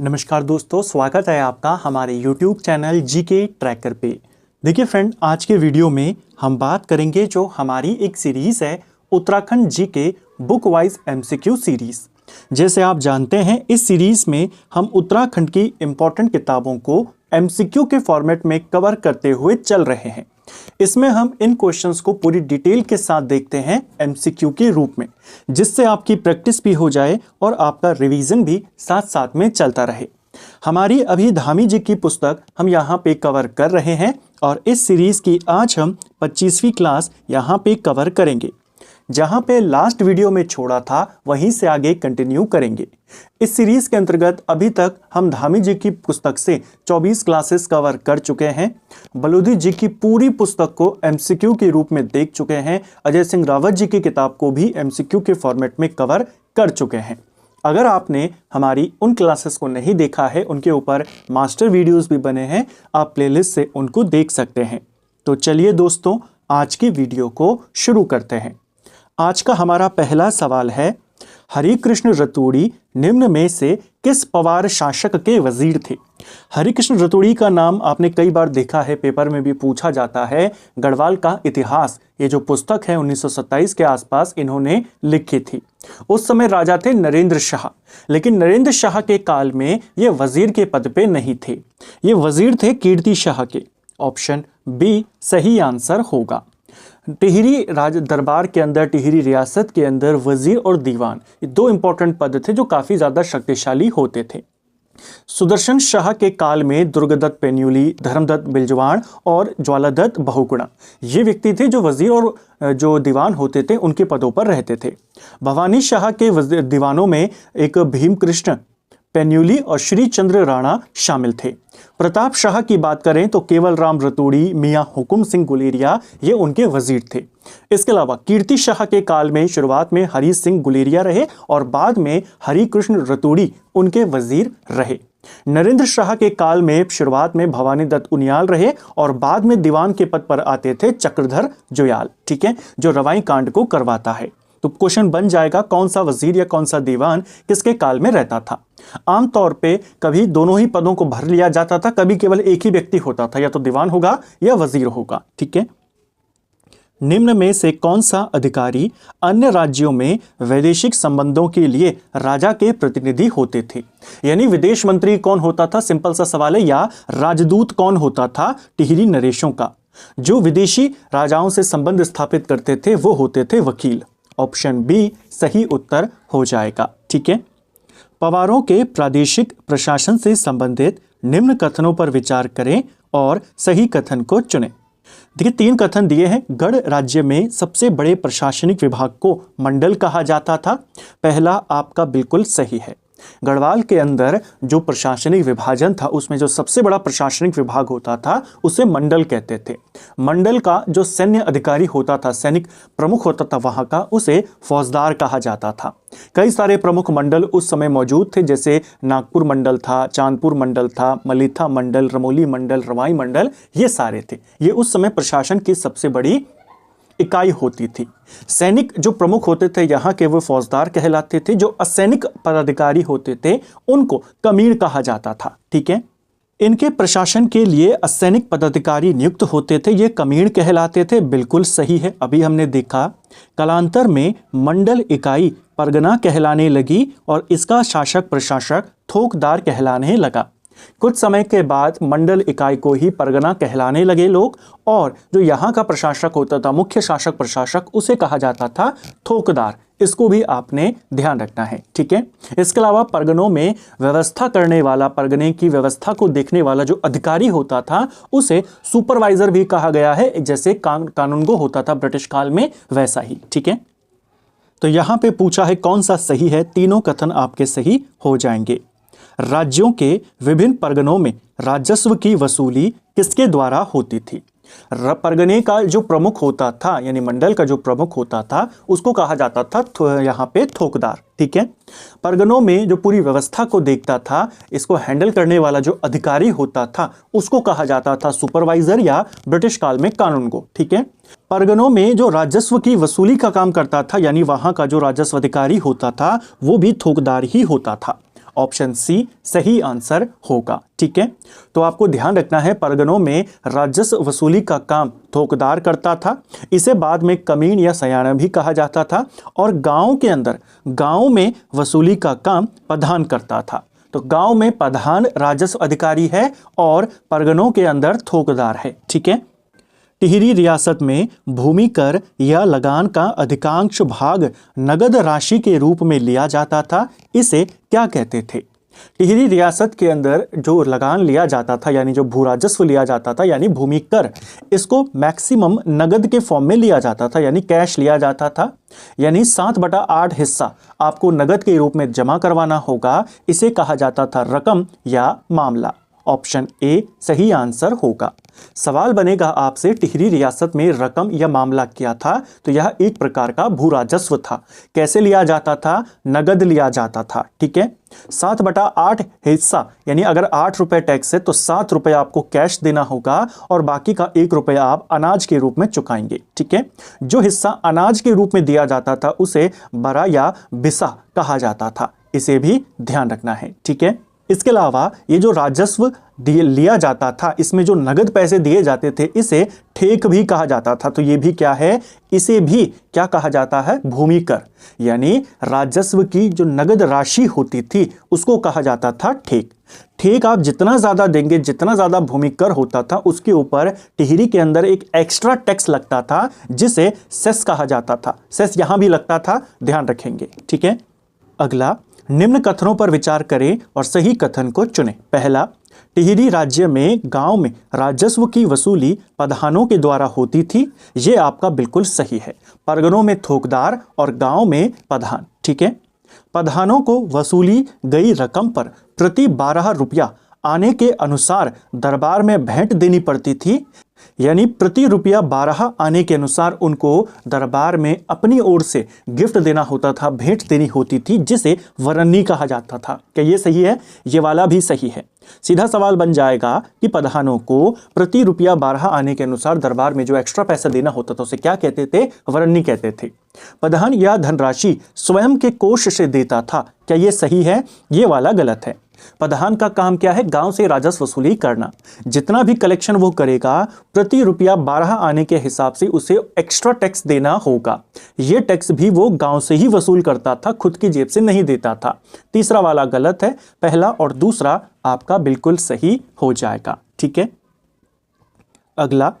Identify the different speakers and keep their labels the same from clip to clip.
Speaker 1: नमस्कार दोस्तों, स्वागत है आपका हमारे YouTube चैनल जीके ट्रैकर पे। देखिए फ्रेंड, आज के वीडियो में हम बात करेंगे जो हमारी एक सीरीज़ है Uttarakhand GK book wise MCQ series. जैसे आप जानते हैं, इस सीरीज़ में हम उत्तराखंड की इम्पॉर्टेंट किताबों को MCQ के फॉर्मेट में कवर करते हुए चल रहे हैं। इसमें हम इन क्वेश्चंस को पूरी डिटेल के साथ देखते हैं MCQ के रूप में, जिससे आपकी प्रैक्टिस भी हो जाए और आपका रिवीजन भी साथ साथ में चलता रहे। हमारी अभी धामी जी की पुस्तक हम यहाँ पे कवर कर रहे हैं और इस सीरीज़ की आज हम 25वीं क्लास यहाँ पे कवर करेंगे। जहाँ पे लास्ट वीडियो में छोड़ा था वहीं से आगे कंटिन्यू करेंगे। इस सीरीज़ के अंतर्गत अभी तक हम धामी जी की पुस्तक से 24 क्लासेस कवर कर चुके हैं। बलूदी जी की पूरी पुस्तक को MCQ के रूप में देख चुके हैं। अजय सिंह रावत जी की किताब को भी MCQ के फॉर्मेट में कवर कर चुके हैं। अगर आपने हमारी उन क्लासेस को नहीं देखा है, उनके ऊपर मास्टर वीडियोज़ भी बने हैं, आप प्लेलिस्ट से उनको देख सकते हैं। तो चलिए दोस्तों, आज की वीडियो को शुरू करते हैं। आज का हमारा पहला सवाल है, हरिकृष्ण रतूड़ी निम्न में से किस पवार शासक के वजीर थे? हरिकृष्ण रतूड़ी का नाम आपने कई बार देखा है, पेपर में भी पूछा जाता है। गढ़वाल का इतिहास, ये जो पुस्तक है 1927 के आसपास इन्होंने लिखी थी। उस समय राजा थे नरेंद्र शाह, लेकिन नरेंद्र शाह के काल में ये वजीर के पद पे नहीं थे, ये वजीर थे कीर्ति शाह के। ऑप्शन बी सही आंसर होगा। टिहरी राज दरबार के अंदर, टिहरी रियासत के अंदर वजीर और दीवान, ये दो इंपॉर्टेंट पद थे जो काफी ज्यादा शक्तिशाली होते थे। सुदर्शन शाह के काल में दुर्गदत्त पेन्युली, धर्मदत्त बिलजवाड़ और ज्वालादत्त बहुगुणा, ये व्यक्ति थे जो वजीर और जो दीवान होते थे उनके पदों पर रहते थे। भवानी शाह के दीवानों में एक भीमकृष्ण पेन्युली और श्री चंद्र राणा शामिल थे। प्रताप शाह की बात करें तो केवल राम रतूड़ी, मियां हुकुम सिंह गुलेरिया, ये उनके वजीर थे। इसके अलावा कीर्ति शाह के काल में शुरुआत में हरि सिंह गुलेरिया रहे और बाद में हरिकृष्ण रतूड़ी उनके वजीर रहे। नरेंद्र शाह के काल में शुरुआत में भवानी दत्त उनियाल रहे और बाद में दीवान के पद पर आते थे चक्रधर जोयाल, ठीक है, जो रवाई कांड को करवाता है। तो क्वेश्चन बन जाएगा, कौन सा वजीर या कौन सा दीवान किसके काल में रहता था? आमतौर पे कभी दोनों ही पदों को भर लिया जाता था, कभी केवल एक ही व्यक्ति होता था, या तो दीवान होगा या वजीर होगा, ठीक है। निम्न में से कौन सा अधिकारी अन्य राज्यों में वैदेशिक संबंधों के लिए राजा के प्रतिनिधि होते थे? यानी विदेश मंत्री कौन होता था, सिंपल सा सवाल है, या राजदूत कौन होता था टिहरी नरेशों का? जो विदेशी राजाओं से संबंध स्थापित करते थे वो होते थे वकील। ऑप्शन बी सही उत्तर हो जाएगा, ठीक है। पवारों के प्रादेशिक प्रशासन से संबंधित निम्न कथनों पर विचार करें और सही कथन को चुनें। देखिए, 3 कथन दिए हैं। गढ़ राज्य में सबसे बड़े प्रशासनिक विभाग को मंडल कहा जाता था। पहला आपका बिल्कुल सही है। गढ़वाल के अंदर जो प्रशासनिक विभाजन था उसमें जो सबसे बड़ा प्रशासनिक विभाग होता था उसे मंडल कहते थे। मंडल का जो सैन्य अधिकारी होता था, सैनिक प्रमुख होता था वहां का, उसे फौजदार कहा जाता था। कई सारे प्रमुख मंडल उस समय मौजूद थे, जैसे नागपुर मंडल था, चांदपुर मंडल था, मलिथा मंडल, रमोली मंडल, रवाई मंडल, ये सारे थे। ये उस समय प्रशासन की सबसे बड़ी इकाई होती थी। सैनिक जो प्रमुख होते थे यहाँ के, वो फौजदार कहलाते थे। जो असैनिक पदाधिकारी होते थे उनको कमीण कहा जाता था, ठीक है। इनके प्रशासन के लिए असैनिक पदाधिकारी नियुक्त होते थे, ये कमीण कहलाते थे। बिल्कुल सही है। अभी हमने देखा कालांतर में मंडल इकाई परगना कहलाने लगी और इसका शासक प्रशासक थोकदार कहलाने लगा। कुछ समय के बाद मंडल इकाई को ही परगना कहलाने लगे लोग, और जो यहाँ का प्रशासक होता था, मुख्य शासक प्रशासक, उसे कहा जाता था थोकदार। इसको भी आपने ध्यान रखना है, ठीक है। इसके अलावा परगनों में व्यवस्था करने वाला, परगने की व्यवस्था को देखने वाला जो अधिकारी होता था उसे सुपरवाइजर भी कहा गया है, जैसे कानूनगो होता था ब्रिटिश काल में, वैसा ही, ठीक है। तो यहाँ पे पूछा है कौन सा सही है, तीनों कथन आपके सही हो जाएंगे। राज्यों के विभिन्न परगनों में राजस्व की वसूली किसके द्वारा होती थी? परगने का जो प्रमुख होता था, यानी मंडल का जो प्रमुख होता था, उसको कहा जाता था यहाँ पे थोकदार, ठीक है। परगनों में जो पूरी व्यवस्था को देखता था, इसको हैंडल करने वाला जो अधिकारी होता था उसको कहा जाता था सुपरवाइजर या ब्रिटिश काल में कानूनगो, ठीक है। परगनों में जो राजस्व की वसूली का काम करता था, यानी वहां का जो राजस्व अधिकारी होता था वो भी थोकदार ही होता था। ऑप्शन सी सही आंसर होगा। ठीक है, तो आपको ध्यान रखना है परगनों में राजस्व वसूली का काम थोकदार करता था, इसे बाद में कमीन या सयाना भी कहा जाता था, और गांव के अंदर गांव में वसूली का काम प्रधान करता था। तो गांव में प्रधान राजस्व अधिकारी है और परगनों के अंदर थोकदार है। ठीक है, टिहरी रियासत में भूमि कर या लगान का अधिकांश भाग नगद राशि के रूप में लिया जाता था, इसे क्या कहते थे? टिहरी रियासत के अंदर जो लगान लिया जाता था यानी जो भू राजस्व लिया जाता था यानी भूमि कर, इसको मैक्सिमम नगद के फॉर्म में लिया जाता था यानी कैश लिया जाता था, यानी 7/8 हिस्सा आपको नगद के रूप में जमा करवाना होगा। इसे कहा जाता था रकम या मामला। ऑप्शन ए सही आंसर होगा। सवाल बनेगा आपसे टिहरी रियासत में रकम या मामला क्या था? तो यह एक प्रकार का भू राजस्व था। कैसे लिया जाता था? नगद लिया जाता था। ठीक है, 7/8 हिस्सा यानी अगर 8 रुपए टैक्स है तो 7 रुपए आपको कैश देना होगा और बाकी का 1 रुपया आप अनाज के रूप में चुकाएंगे। ठीक है, जो हिस्सा अनाज के रूप में दिया जाता था उसे बरा या बिसा कहा जाता था, इसे भी ध्यान रखना है। ठीक है, इसके अलावा ये जो राजस्व लिया जाता था इसमें जो नगद पैसे दिए जाते थे इसे ठेक भी कहा जाता था। तो ये भी क्या है? इसे भी क्या कहा जाता है? भूमि कर, यानी राजस्व की जो नगद राशि होती थी उसको कहा जाता था ठेक। ठेक आप जितना ज्यादा देंगे, जितना ज्यादा भूमि कर होता था उसके ऊपर टिहरी के अंदर एक एक्स्ट्रा टैक्स लगता था जिसे सेस कहा जाता था। सेस यहां भी लगता था, ध्यान रखेंगे। ठीक है, अगला निम्न कथनों पर विचार करें और सही कथन को चुनें। पहला, टिहरी राज्य में गांव में राजस्व की वसूली प्रधानों के द्वारा होती थी। यह आपका बिल्कुल सही है। परगनों में थोकदार और गांव में प्रधान। ठीक है, प्रधानों को वसूली गई रकम पर प्रति 12 रुपया आने के अनुसार दरबार में भेंट देनी पड़ती थी, यानी प्रति रुपया 12 आने के अनुसार उनको दरबार में अपनी ओर से गिफ्ट देना होता था, भेंट देनी होती थी, जिसे वरनी कहा जाता था। क्या ये सही है? ये वाला भी सही है। सीधा सवाल बन जाएगा कि प्रधानों को प्रति रुपया 12 आने के अनुसार दरबार में जो एक्स्ट्रा पैसा देना होता था उसे क्या कहते थे? वरनी कहते थे। प्रधान यह धनराशि स्वयं के कोष से देता था। क्या ये सही है? ये वाला गलत है। प्रधान का काम क्या है? गांव से राजस्व वसूली करना। जितना भी कलेक्शन वो करेगा प्रति रुपया 12 आने के हिसाब से उसे एक्स्ट्रा टैक्स देना होगा। ये टैक्स भी वो गांव से ही वसूल करता था, खुद की जेब से नहीं देता था। तीसरा वाला गलत है, पहला और दूसरा आपका बिल्कुल सही हो जाएगा। ठीक है, अगला,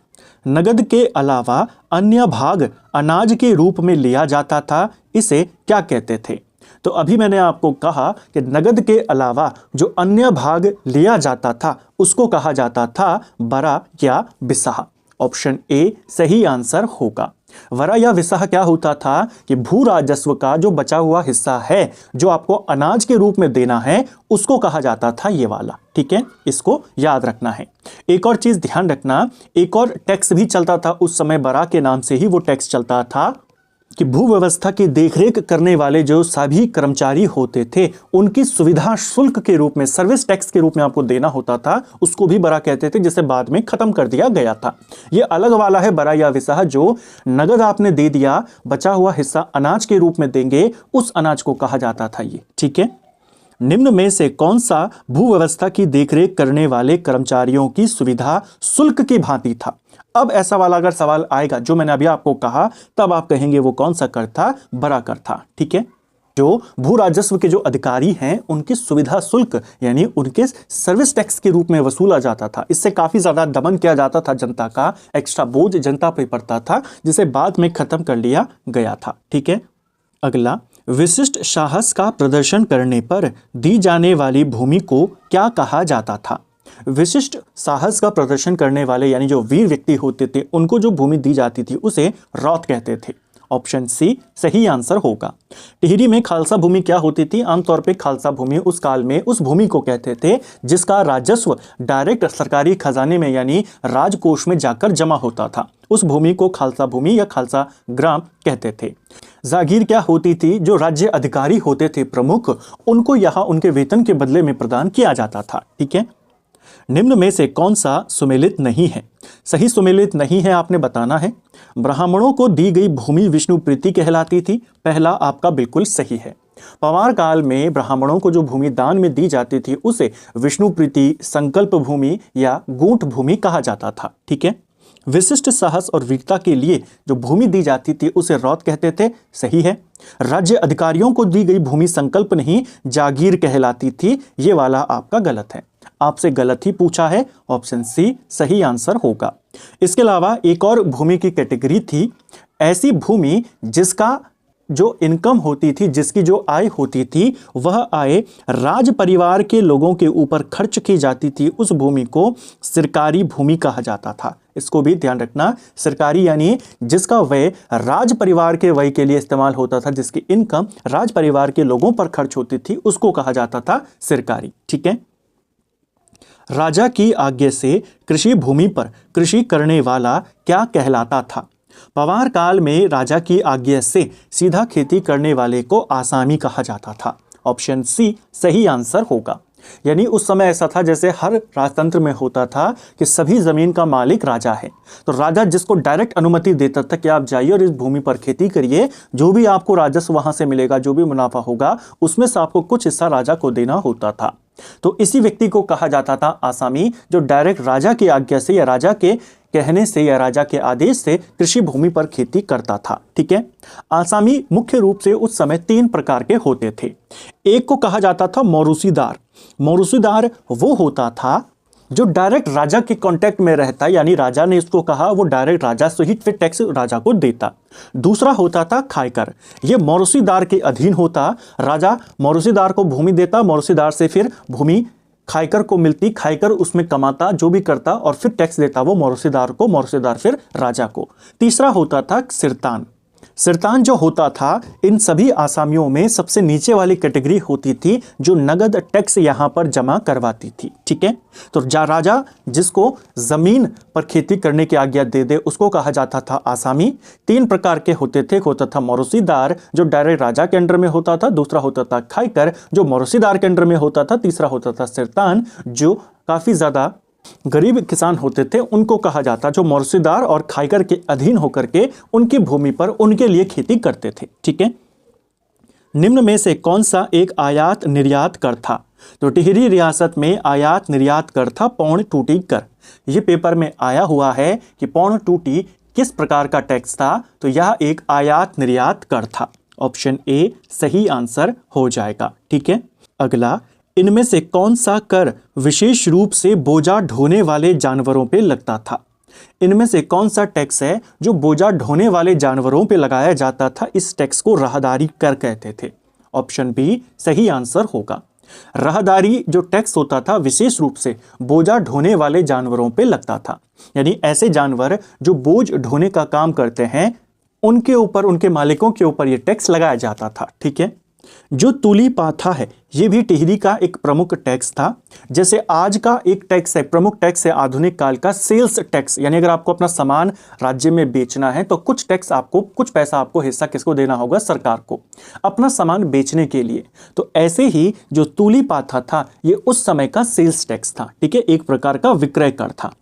Speaker 1: नगद के अलावा अन्य भाग अनाज के रूप में लिया जाता था, इसे क्या कहते थे? तो अभी मैंने आपको कहा कि नगद के अलावा जो अन्य भाग लिया जाता था उसको कहा जाता था बरा या बिसाह। ऑप्शन ए सही आंसर होगा। वरा या विसाह क्या होता था कि भू राजस्व का जो बचा हुआ हिस्सा है जो आपको अनाज के रूप में देना है उसको कहा जाता था ये वाला। ठीक है, इसको याद रखना है। एक और चीज ध्यान रखना, एक और टैक्स भी चलता था उस समय, बरा के नाम से ही वो टैक्स चलता था कि भू व्यवस्था की देखरेख करने वाले जो सभी कर्मचारी होते थे उनकी सुविधा शुल्क के रूप में, सर्विस टैक्स के रूप में आपको देना होता था, उसको भी बरा कहते थे, जिसे बाद में खत्म कर दिया गया था। यह अलग वाला है बरा या विसाह। जो नगद आपने दे दिया, बचा हुआ हिस्सा अनाज के रूप में देंगे, उस अनाज को कहा जाता था ये। ठीक है, निम्न में से कौन सा भू व्यवस्था की देखरेख करने वाले कर्मचारियों की सुविधा शुल्क की भांति था? अब ऐसा वाला अगर सवाल आएगा जो मैंने अभी आपको कहा, तब आप कहेंगे वो कौन सा कर था? बरा कर था। ठीक है, जो भू राजस्व के जो अधिकारी हैं उनकी सुविधा शुल्क यानी उनके सर्विस टैक्स के रूप में वसूला जाता था। इससे काफी ज्यादा दमन किया जाता था, जनता का एक्स्ट्रा बोझ जनता पे पड़ता था, जिसे बाद में खत्म कर लिया गया था। ठीक है, अगला, विशिष्ट साहस का प्रदर्शन करने पर दी जाने वाली भूमि को क्या कहा जाता था? विशिष्ट साहस का प्रदर्शन करने वाले यानी जो वीर व्यक्ति होते थे उनको जो भूमि दी जाती थी उसे रौत कहते थे। ऑप्शन सी सही आंसर होगा। टिहरी में खालसा भूमि क्या होती थी? आमतौर पे खालसा भूमि उस काल में उस भूमि को कहते थे जिसका राजस्व डायरेक्ट सरकारी खजाने में यानी राजकोष में जाकर जमा होता था। उस भूमि को खालसा भूमि या खालसा ग्राम कहते थे। जागीर क्या होती थी? जो राज्य अधिकारी होते थे प्रमुख, उनको यहाँ उनके वेतन के बदले में प्रदान किया जाता था। ठीक है, निम्न में से कौन सा सुमेलित नहीं है? सही सुमेलित नहीं है आपने बताना है। ब्राह्मणों को दी गई भूमि विष्णु प्रीति कहलाती थी, पहला आपका बिल्कुल सही है। पवार काल में ब्राह्मणों को जो भूमि दान में दी जाती थी उसे विष्णु प्रीति संकल्प भूमि या गूंठ भूमि कहा जाता था। ठीक है। विशिष्ट साहस और वीरता के लिए जो भूमि दी जाती थी उसे रौत कहते थे, सही है। राज्य अधिकारियों को दी गई भूमि संकल्प नहीं जागीर कहलाती थी, ये वाला आपका गलत है, आपसे गलत ही पूछा है, ऑप्शन सी सही आंसर होगा। इसके अलावा एक और भूमि की कैटेगरी थी, ऐसी भूमि जिसका जो इनकम होती थी, जिसकी जो आय होती थी, वह आय राज परिवार के लोगों के ऊपर खर्च की जाती थी, उस भूमि को सरकारी भूमि कहा जाता था। इसको भी ध्यान रखना, सरकारी यानी जिसका व्यय राज परिवार के व्यय के लिए इस्तेमाल होता था, जिसकी इनकम राज परिवार के लोगों पर खर्च होती थी, उसको कहा जाता था सरकारी। ठीक है। राजा की आज्ञा से कृषि भूमि पर कृषि करने वाला क्या कहलाता था? पवार काल में राजा की आज्ञा से सीधा खेती करने वाले को आसामी कहा जाता था। ऑप्शन सी सही आंसर होगा। यानी उस समय ऐसा था जैसे हर राजतंत्र में होता था कि सभी जमीन का मालिक राजा है, तो राजा जिसको डायरेक्ट अनुमति देता था कि आप जाइए और इस भूमि पर खेती करिए, जो भी आपको राजस्व वहां से मिलेगा, जो भी मुनाफा होगा, उसमें से आपको कुछ हिस्सा राजा को देना होता था। तो इसी व्यक्ति को कहा जाता था आसामी, जो डायरेक्ट राजा की आज्ञा से या राजा के कहने से या राजा के आदेश से कृषि भूमि पर खेती करता था। ठीक है। आसामी मुख्य रूप से उस समय 3 प्रकार के होते थे। एक को कहा जाता था मौरूसीदार। मौरूसीदार वो होता था जो डायरेक्ट राजा के कांटेक्ट में रहता, यानी राजा ने इसको कहा, वो डायरेक्ट राजा से ही फिर टैक्स राजा को देता। दूसरा होता था खायकर। ये मौरूसीदार के अधीन होता, राजा मौरूसीदार को भूमि देता, मौरूसीदार से फिर भूमि खायकर को मिलती, खायकर उसमें कमाता, जो भी करता और फिर टैक्स देता वो मौरूसीदार को, मौरूसीदार फिर राजा को। तीसरा होता था सिरतान। सिरतान जो होता था, इन सभी आसामियों में सबसे नीचे वाली कैटेगरी होती थी जो नगद टैक्स यहां पर जमा करवाती थी। ठीक है। तो राजा जिसको जमीन पर खेती करने की आज्ञा दे दे उसको कहा जाता था आसामी। 3 प्रकार के होते थे, होता था मौरूसीदार जो डायरेक्ट राजा के अंडर में होता था, दूसरा होता था खायकर जो मौरूसीदार के अंडर में होता था, तीसरा होता था सिरतान जो काफी ज्यादा गरीब किसान होते थे, उनको कहा जाता, जो मौरूसीदार और खायकर के अधीन होकर के उनकी भूमि पर उनके लिए खेती करते थे। ठीक है। निम्न में से कौन सा एक आयात निर्यात कर था? तो टिहरी रियासत में आयात निर्यात कर था पौन टूटी कर। यह पेपर में आया हुआ है कि पौन टूटी किस प्रकार का टैक्स था, तो यह एक आयात निर्यात कर था। ऑप्शन ए सही आंसर हो जाएगा। ठीक है। अगला, इनमें से कौन सा कर विशेष रूप से बोझा ढोने वाले जानवरों पे लगता था? इनमें से कौन सा टैक्स है जो बोझा ढोने वाले जानवरों पे लगाया जाता था? इस टैक्स को राहदारी कर कहते थे। ऑप्शन बी सही आंसर होगा। राहदारी जो टैक्स होता था विशेष रूप से बोझा ढोने वाले जानवरों पे लगता था, यानी ऐसे जानवर जो बोझ ढोने का काम करते हैं उनके ऊपर, उनके मालिकों के ऊपर यह टैक्स लगाया जाता था। ठीक है। जो तूली पाथा है यह भी टिहरी का एक प्रमुख टैक्स था। जैसे आज का एक टैक्स है, प्रमुख टैक्स है आधुनिक काल का सेल्स टैक्स, यानी अगर आपको अपना सामान राज्य में बेचना है तो कुछ टैक्स आपको, कुछ पैसा आपको हिस्सा किसको देना होगा? सरकार को, अपना सामान बेचने के लिए। तो ऐसे ही जो तूली पाथा था ये उस समय का सेल्स टैक्स था। ठीक है। एक प्रकार का विक्रय कर था।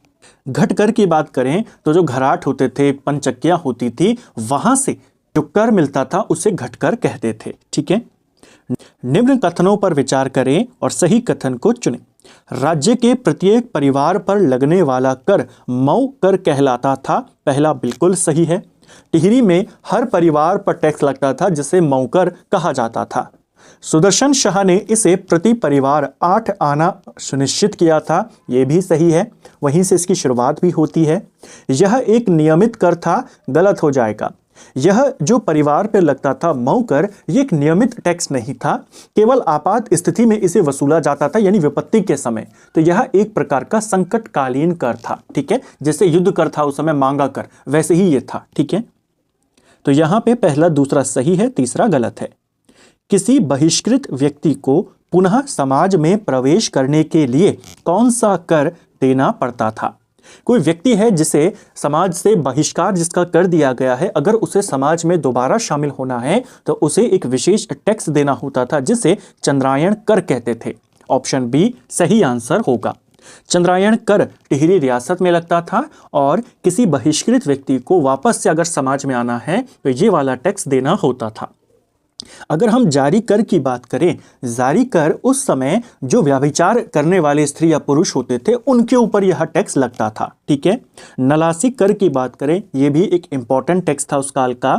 Speaker 1: घटकर की बात करें तो जो घराट होते थे, पंचक्कियां होती थी, वहां से जो कर मिलता था उसे घटकर कहते थे। ठीक है। निम्न कथनों पर विचार करें और सही कथन को चुनें। राज्य के प्रत्येक परिवार पर लगने वाला कर मऊ कर कहलाता था। पहला बिल्कुल सही है। टिहरी में हर परिवार पर टैक्स लगता था जिसे मऊ कर कहा जाता था। सुदर्शन शाह ने इसे प्रति परिवार 8 आना सुनिश्चित किया था, यह भी सही है। वहीं से इसकी शुरुआत भी होती है। यह एक नियमित कर था, गलत हो जाएगा। यह जो परिवार पर लगता था मऊ कर, यह एक नियमित टैक्स नहीं था, केवल आपात स्थिति में इसे वसूला जाता था, यानी विपत्ति के समय। तो यह एक प्रकार का संकटकालीन कर था। ठीक है। जैसे युद्ध कर था उस समय मांगा कर, वैसे ही यह था। ठीक है। तो यहां पे पहला दूसरा सही है, तीसरा गलत है। किसी बहिष्कृत व्यक्ति को पुनः समाज में प्रवेश करने के लिए कौन सा कर देना पड़ता था? कोई व्यक्ति है जिसे समाज से बहिष्कार जिसका कर दिया गया है, अगर उसे समाज में दोबारा शामिल होना है तो उसे एक विशेष टैक्स देना होता था जिसे चंद्रायण कर कहते थे। ऑप्शन बी सही आंसर होगा। चंद्रायण कर टिहरी रियासत में लगता था और किसी बहिष्कृत व्यक्ति को वापस से अगर समाज में आना है तो ये वाला टैक्स देना होता था। अगर हम जारी कर की बात करें, जारी कर उस समय जो व्यभिचार करने वाले स्त्री या पुरुष होते थे उनके ऊपर यह टैक्स लगता था। ठीक है। नलासी कर की बात करें, यह भी एक इंपॉर्टेंट टैक्स था उस काल का।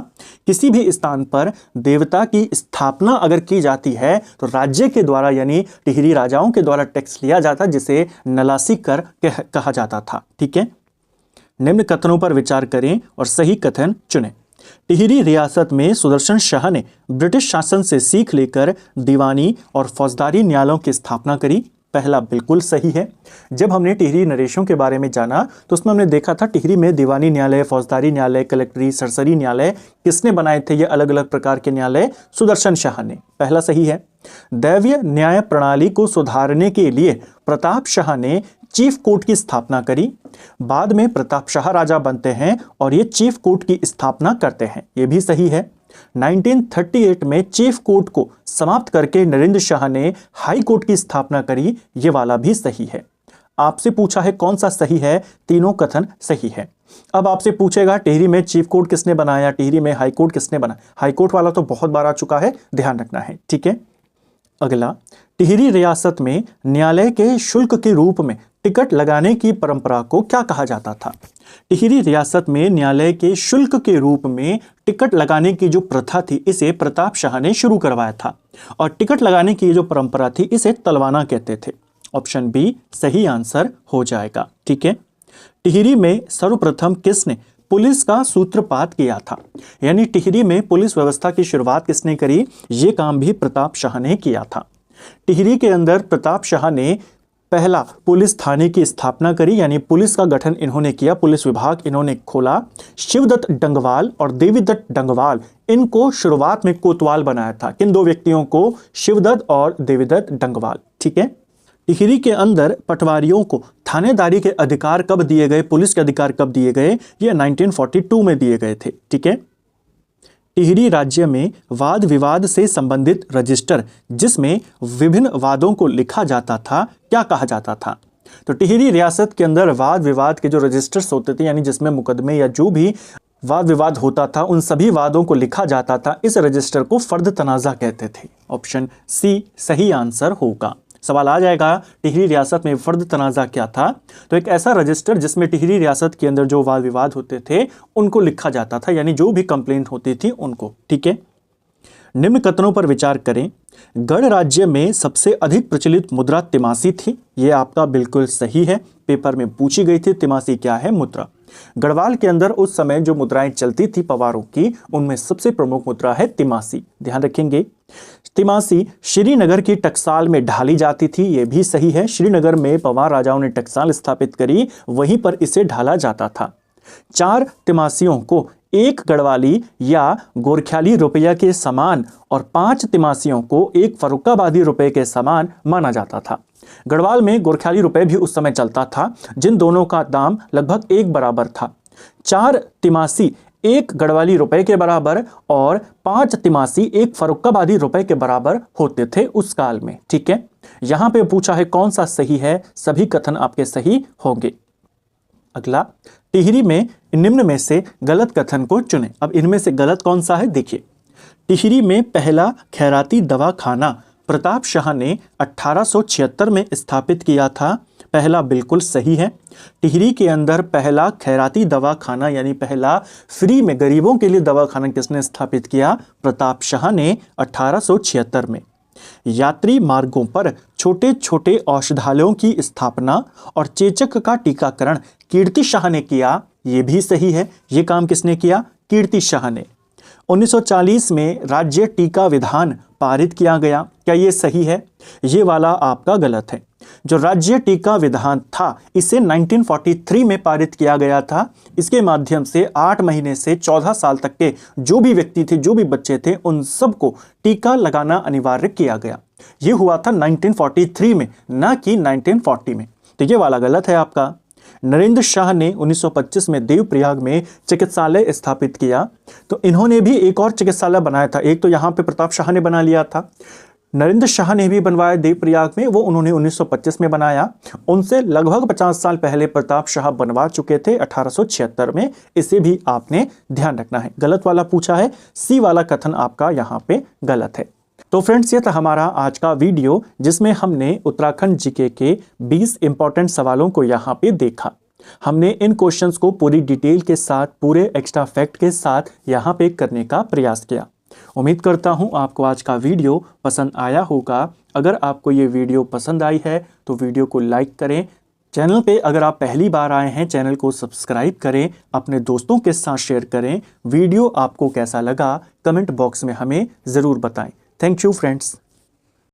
Speaker 1: किसी भी स्थान पर देवता की स्थापना अगर की जाती है तो राज्य के द्वारा यानी टिहरी राजाओं के द्वारा टैक्स लिया जाता, जिसे नलासी कर कहा जाता था। ठीक है। निम्न कथनों पर विचार करें और सही कथन चुनें। टिहरी रियासत में सुदर्शन शाह ने ब्रिटिश शासन से सीख लेकर दीवानी और फौजदारी न्यायालयों की स्थापना करी। पहला बिल्कुल सही है। जब हमने टिहरी नरेशों के बारे में जाना तो उसमें हमने देखा था टिहरी में दीवानी न्यायालय, फौजदारी न्यायालय, कलेक्टरी, सरसरी न्यायालय किसने बनाए थे? ये अलग अलग प्रकार के न्यायालय सुदर्शन शाह ने। पहला सही है। दैवीय न्याय प्रणाली को सुधारने के लिए प्रताप शाह ने चीफ कोर्ट की स्थापना करी। बाद में प्रताप शाह राजा बनते हैं और ये चीफ कोर्ट की स्थापना करते हैं, ये भी सही है। 1938 में चीफ कोर्ट को समाप्त करके नरेंद्र शाह ने हाई कोर्ट की स्थापना करी, ये वाला भी सही है। आपसे पूछा है कौन सा सही है? तीनों कथन सही है। अब आपसे पूछेगा टिहरी में चीफ कोर्ट किसने बनाया, टिहरी में हाई कोर्ट किसने बनाया? हाई कोर्ट वाला तो बहुत बार आ चुका है, ध्यान रखना है। ठीक है। अगला, टिहरी रियासत में न्यायालय के शुल्क के रूप में टिकट लगाने की परंपरा को क्या कहा जाता था? टिहरी रियासत में न्यायालय के शुल्क के रूप में टिकट लगाने की जो प्रथा थी, इसे प्रताप शाह ने शुरू करवाया था। और टिकट लगाने की जो परंपरा थी, इसे तलवाना कहते थे। ऑप्शन बी सही आंसर हो जाएगा। ठीक है। टिहरी में सर्वप्रथम किसने पुलिस का सूत्रपात किया था? यानी टिहरी में पुलिस व्यवस्था की शुरुआत किसने करी? ये काम भी प्रताप शाह ने किया था। टिहरी के अंदर प्रताप शाह ने पहला पुलिस थाने की स्थापना करी, यानी पुलिस का गठन इन्होंने किया, पुलिस विभाग इन्होंने खोला। शिवदत्त डंगवाल और देवीदत्त डंगवाल, इनको शुरुआत में कोतवाल बनाया था। किन दो व्यक्तियों को? शिवदत्त और देवीदत्त डंगवाल। ठीक है। टिहरी के अंदर पटवारियों को थानेदारी के अधिकार कब दिए गए, पुलिस के अधिकार कब दिए गए? ये 1942 में दिए गए थे। ठीक है। टिहरी राज्य में वाद विवाद से संबंधित रजिस्टर, जिसमें विभिन्न वादों को लिखा जाता था, क्या कहा जाता था? तो टिहरी रियासत के अंदर वाद विवाद के जो रजिस्टर्स होते थे, यानी जिसमें मुकदमे या जो भी वाद विवाद होता था, उन सभी वादों को लिखा जाता था, इस रजिस्टर को फर्द तनाज़ा कहते थे। ऑप्शन सी सही आंसर होगा। सवाल आ जाएगा टिहरी रियासत में फर्द तनाज़ा क्या था? तो एक ऐसा रजिस्टर जिसमें टिहरी रियासत के अंदर जो वाद विवाद होते थे उनको लिखा जाता था, यानी जो भी कंप्लेंट होती थी उनको। ठीक है। निम्न कथनों पर विचार करें। गढ़ राज्य में सबसे अधिक प्रचलित मुद्रा तिमासी थी, यह आपका बिल्कुल सही है। पेपर में पूछी गई थी तिमासी क्या है मुद्रा। गढ़वाल के अंदर उस समय जो मुद्राएं चलती थी पवारों की, उनमें सबसे प्रमुख मुद्रा है तिमासी, ध्यान रखेंगे। तिमासी श्रीनगर की टकसाल में ढाली जाती थी, यह भी सही है। श्रीनगर में पवार राजाओं ने टकसाल स्थापित करी, वहीं पर इसे ढाला जाता था। 4 तिमासियों को 1 गढ़वाली या गोरख्याली रुपया के समान और 5 तिमासियों को 1 फर्रुखाबादी रुपए के समान माना जाता था। गढ़वाल में गोरख्याली रुपए भी उस समय चलता था, जिन दोनों का दाम लगभग एक बराबर था। 4 तिमासी 1 गढ़वाली रुपए के बराबर और 5 तिमासी 1 फर्रुखाबादी रुपए के बराबर होते थे उस काल में। ठीक है। यहां पे पूछा है कौन सा सही है, सभी कथन आपके सही होंगे। अगला, टिहरी में निम्न में से गलत कथन को चुनें। अब इनमें से गलत कौन सा है देखिए। टिहरी में पहला खैराती दवाखाना प्रताप शाह ने 1876 में स्थापित किया था, पहला बिल्कुल सही है। टिहरी के अंदर पहला खैराती दवाखाना यानी पहला फ्री में गरीबों के लिए दवाखाना किसने स्थापित किया? प्रताप शाह ने 1876 में। यात्री मार्गों पर छोटे छोटे औषधालयों की स्थापना और चेचक का टीकाकरण कीर्ति शाह ने किया, यह भी सही है। यह काम किसने किया? कीर्ति शाह ने। 1940 में राज्य टीका विधान पारित किया गया, क्या यह सही है? ये वाला आपका गलत है। जो राज्य टीका विधान था इसे 1943 में पारित किया गया था। इसके माध्यम से 8 महीने से 14 साल तक के जो भी व्यक्ति थे, जो भी बच्चे थे, उन सबको टीका लगाना अनिवार्य किया गया। यह हुआ था 1943 में, ना कि 1940 में। तो ये वाला गलत है आपका। नरेंद्र शाह ने 1925 में देवप्रयाग में चिकित्सालय स्थापित किया, तो इन्होंने भी एक और चिकित्सालय बनाया था। एक तो यहाँ पे प्रताप शाह ने बना लिया था, नरेंद्र शाह ने भी बनवाया देवप्रयाग में, वो उन्होंने 1925 में बनाया। उनसे लगभग 50 साल पहले प्रताप शाह बनवा चुके थे 1876 में। इसे भी आपने ध्यान रखना है। गलत वाला पूछा है, सी वाला कथन आपका यहाँ पे गलत है। तो फ्रेंड्स, ये था हमारा आज का वीडियो जिसमें हमने उत्तराखंड जीके के 20 इंपॉर्टेंट सवालों को यहाँ पे देखा। हमने इन क्वेश्चंस को पूरी डिटेल के साथ, पूरे एक्स्ट्रा फैक्ट के साथ यहाँ पे करने का प्रयास किया। उम्मीद करता हूँ आपको आज का वीडियो पसंद आया होगा। अगर आपको ये वीडियो पसंद आई है तो वीडियो को लाइक करें। चैनल पे अगर आप पहली बार आए हैं, चैनल को सब्सक्राइब करें, अपने दोस्तों के साथ शेयर करें। वीडियो आपको कैसा लगा कमेंट बॉक्स में हमें ज़रूर बताएं। Thank you friends.